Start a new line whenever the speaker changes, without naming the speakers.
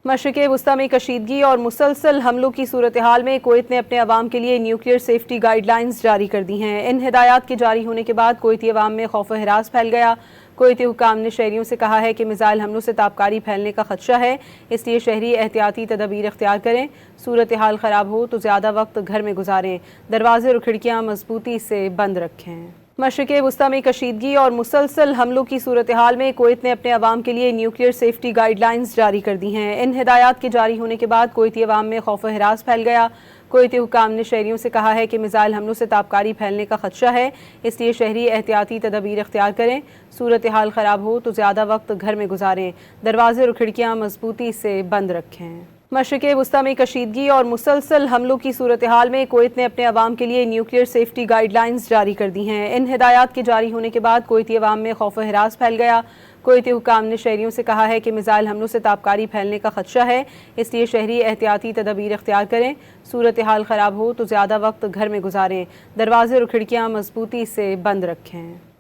मशरिक़ वस्ता में कशीदगी और मुसलसल हमलों की सूरत हाल में कुवैत ने अपने अवाम के लिए न्यूक्लियर सेफ्टी गाइडलाइंस जारी कर दी हैं। इन हिदायत के जारी होने के बाद कुवैती अवाम में खौफ व हिरास फैल गया। कुवैती हुक्काम ने शहरियों से कहा है कि मिसाइल हमलों से ताबकारी फैलने का खदशा है, इसलिए शहरी एहतियाती तदबीर इख्तियार करें। सूरत हाल ख़राब हो तो ज़्यादा वक्त घर में गुजारें। दरवाजे और खिड़कियाँ मजबूती से बंद रखें। मशरिक़ वस्ता में कशीदगी और मुसलसल हमलों की सूरत हाल में कुवैत ने अपने अवाम के लिए न्यूक्लियर सेफ्टी गाइडलाइंस जारी कर दी हैं। इन हिदायत के जारी होने के बाद कुवैती अवाम में खौफ व हिरास फैल गया। कुवैती हुक्काम ने शहरियों से कहा है कि मिसाइल हमलों से ताबकारी फैलने का खदशा है, इसलिए शहरी एहतियाती तदबीर इख्तियार करें। सूरत हाल ख़राब हो तो ज़्यादा वक्त घर में गुजारें। दरवाजे और खिड़कियाँ मजबूती से बंद रखें। मशरिक़ वस्ता में कशीदगी और मुसलसल हमलों की सूरत हाल में कुवैत ने अपने अवाम के लिए न्यूक्लियर सेफ्टी गाइडलाइंस जारी कर दी हैं। इन हिदायत के जारी होने के बाद कुवैती अवाम में खौफ व हिरास फैल गया। कुवैती हुक्काम ने शहरियों से कहा है कि मिसाइल हमलों से ताबकारी फैलने का खदशा है, इसलिए शहरी एहतियाती तदबीर इख्तियार करें। सूरत हाल ख़राब हो तो ज़्यादा वक्त घर में गुजारें। दरवाजे और खिड़कियाँ मजबूती से बंद रखें।